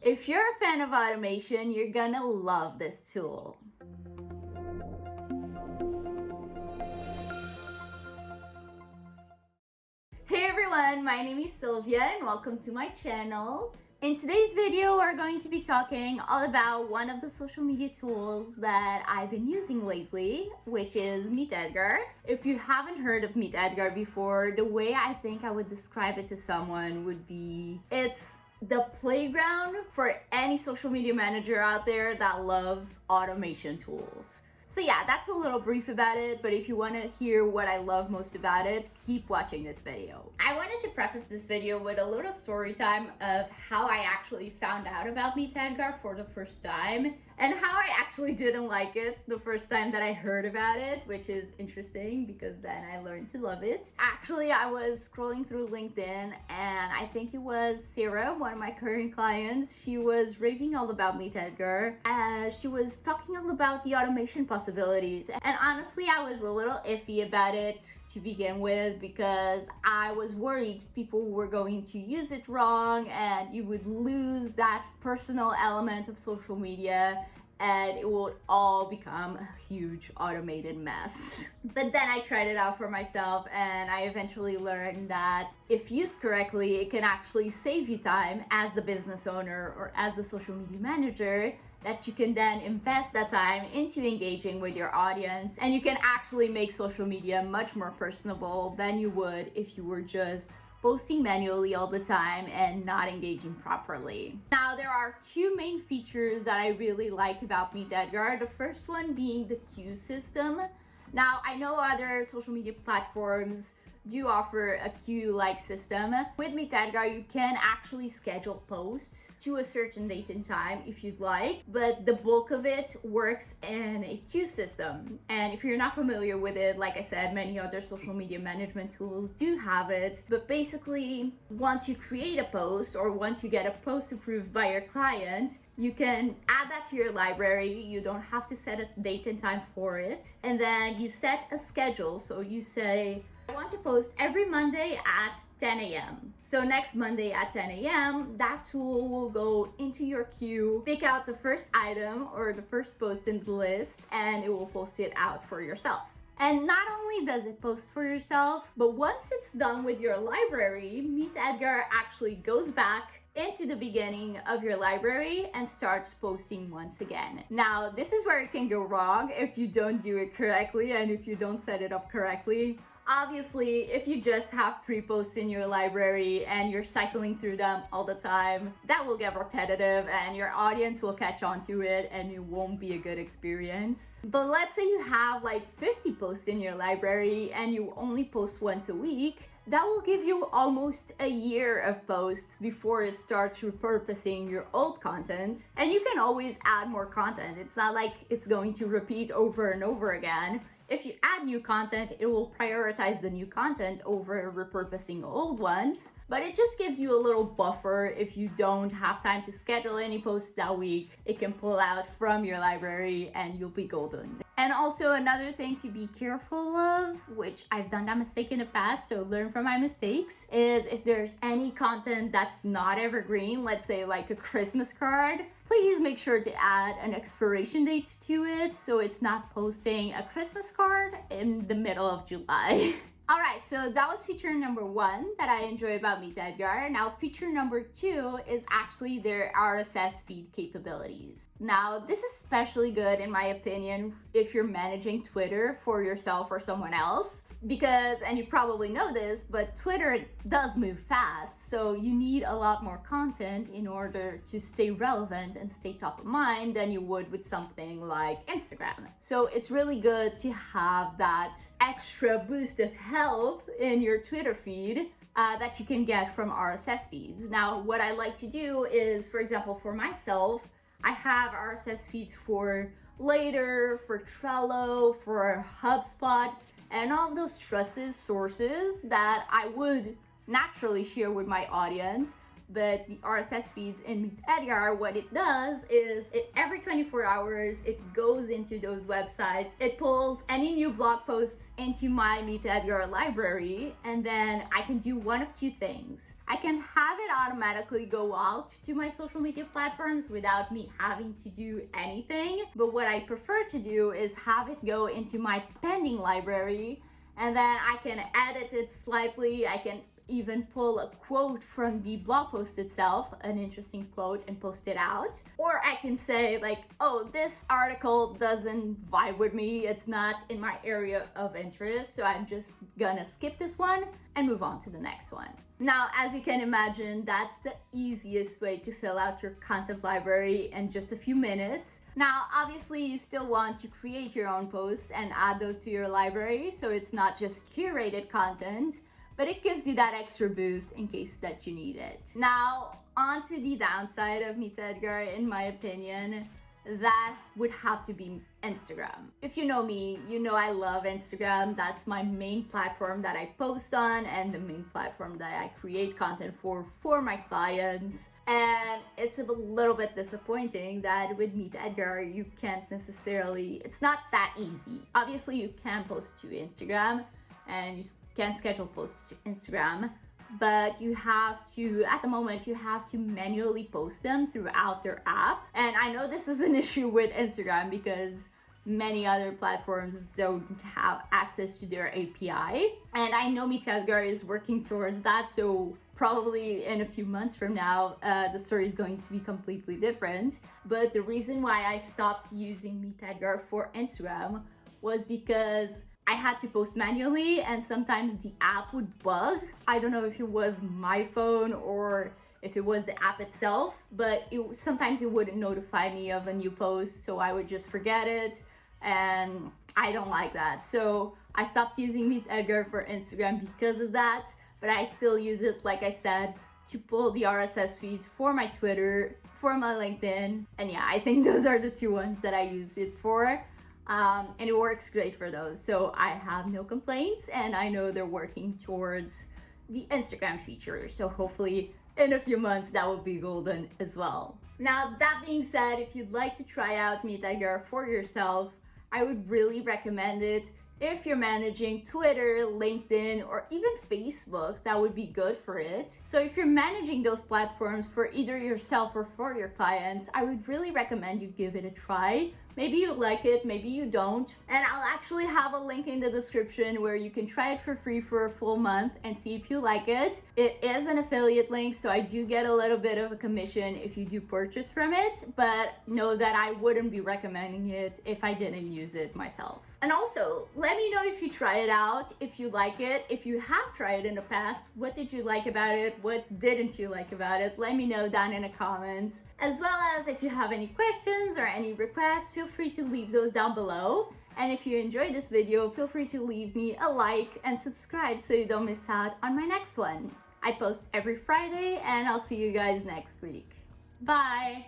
If you're a fan of automation, you're gonna love this tool. Hey everyone, my name is Sylvia and welcome to my channel. In today's video, we're going to be talking all about one of the social media tools that I've been using lately, which is MeetEdgar. If you haven't heard of MeetEdgar before, the way I think I would describe it to someone would be, it's the playground for any social media manager out there that loves automation tools. So yeah, that's a little brief about it, but if you want to hear what I love most about it, keep watching this video. I wanted to preface this video with a little story time of how I actually found out about MeetEdgar for the first time and how I actually didn't like it the first time that I heard about it, which is interesting because then I learned to love it. Actually, I was scrolling through LinkedIn and I think it was Sarah, one of my current clients. She was raving all about MeetEdgar. She was talking all about the automation possibilities. And honestly, I was a little iffy about it to begin with because I was worried people were going to use it wrong and you would lose that personal element of social media and it would all become a huge automated mess. But then I tried it out for myself and I eventually learned that if used correctly, it can actually save you time as the business owner or as the social media manager, that you can then invest that time into engaging with your audience, and you can actually make social media much more personable than you would if you were just posting manually all the time and not engaging properly. Now, there are two main features that I really like about MeetEdgar. The first one being the queue system. Now, I know other social media platforms do offer a queue-like system. With MeetEdgar, you can actually schedule posts to a certain date and time if you'd like, but the bulk of it works in a queue system. And if you're not familiar with it, like I said, many other social media management tools do have it. But basically, once you create a post or once you get a post approved by your client, you can add that to your library. You don't have to set a date and time for it. And then you set a schedule. So you say, I want to post every Monday at 10 a.m. So next Monday at 10 a.m., that tool will go into your queue, pick out the first item or the first post in the list, and it will post it out for yourself. And not only does it post for yourself, but once it's done with your library, MeetEdgar actually goes back into the beginning of your library and starts posting once again. Now, this is where it can go wrong if you don't do it correctly and if you don't set it up correctly. Obviously, if you just have 3 posts in your library and you're cycling through them all the time, that will get repetitive and your audience will catch on to it and it won't be a good experience. But let's say you have like 50 posts in your library and you only post once a week, that will give you almost a year of posts before it starts repurposing your old content. And you can always add more content. It's not like it's going to repeat over and over again. If you add new content, it will prioritize the new content over repurposing old ones, but it just gives you a little buffer if you don't have time to schedule any posts that week. It can pull out from your library and you'll be golden. And also another thing to be careful of, which I've done that mistake in the past, so learn from my mistakes, is if there's any content that's not evergreen, let's say like a Christmas card, please make sure to add an expiration date to it so it's not posting a Christmas card in the middle of July. Alright, so that was feature number 1 that I enjoy about MeetEdgar. Now, feature number 2 is actually their RSS feed capabilities. Now, this is especially good, in my opinion, if you're managing Twitter for yourself or someone else. Because, and you probably know this, but Twitter does move fast, so you need a lot more content in order to stay relevant and stay top of mind than you would with something like Instagram. So it's really good to have that extra boost of help in your Twitter feed that you can get from RSS feeds. Now, what I like to do is, for example, for myself, I have RSS feeds for Later, for Trello, for HubSpot, and all of those trusted sources that I would naturally share with my audience but the RSS feeds in MeetEdgar, what it does is every 24 hours, it goes into those websites. It pulls any new blog posts into my MeetEdgar library, and then I can do one of two things. I can have it automatically go out to my social media platforms without me having to do anything. But what I prefer to do is have it go into my pending library, and then I can edit it slightly. I can even pull a quote from the blog post itself, an interesting quote, and post it out. Or I can say like, oh, this article doesn't vibe with me, it's not in my area of interest, so I'm just gonna skip this one and move on to the next one. Now, as you can imagine, that's the easiest way to fill out your content library in just a few minutes. Now, obviously, you still want to create your own posts and add those to your library, so it's not just curated content, but it gives you that extra boost in case that you need it. Now, onto the downside of MeetEdgar, in my opinion, that would have to be Instagram. If you know me, you know I love Instagram. That's my main platform that I post on and the main platform that I create content for my clients. And it's a little bit disappointing that with MeetEdgar, you can't necessarily, it's not that easy. Obviously, you can post to Instagram and you can schedule posts to Instagram, but you have to, at the moment, you have to manually post them throughout their app. And I know this is an issue with Instagram because many other platforms don't have access to their API. And I know MeetEdgar is working towards that, so probably in a few months from now, the story is going to be completely different. But the reason why I stopped using MeetEdgar for Instagram was because I had to post manually and sometimes the app would bug. I don't know if it was my phone or if it was the app itself, but sometimes it wouldn't notify me of a new post, so I would just forget it, and I don't like that. So I stopped using MeetEdgar for Instagram because of that, but I still use it, like I said, to pull the RSS feeds for my Twitter, for my LinkedIn, and yeah, I think those are the two ones that I use it for. And it works great for those, so I have no complaints, and I know they're working towards the Instagram feature, so hopefully in a few months that will be golden as well. Now, that being said, if you'd like to try out MeetEdgar for yourself, I would really recommend it. If you're managing Twitter, LinkedIn, or even Facebook, that would be good for it. So if you're managing those platforms for either yourself or for your clients, I would really recommend you give it a try. Maybe you like it, maybe you don't. And I'll actually have a link in the description where you can try it for free for a full month and see if you like it. It is an affiliate link, so I do get a little bit of a commission if you do purchase from it, but know that I wouldn't be recommending it if I didn't use it myself. And also, let me know if you try it out, if you like it, if you have tried it in the past, what did you like about it, what didn't you like about it? Let me know down in the comments. As well as if you have any questions or any requests, feel free to leave those down below. And if you enjoyed this video, feel free to leave me a like and subscribe so you don't miss out on my next one. I post every Friday, and I'll see you guys next week. Bye!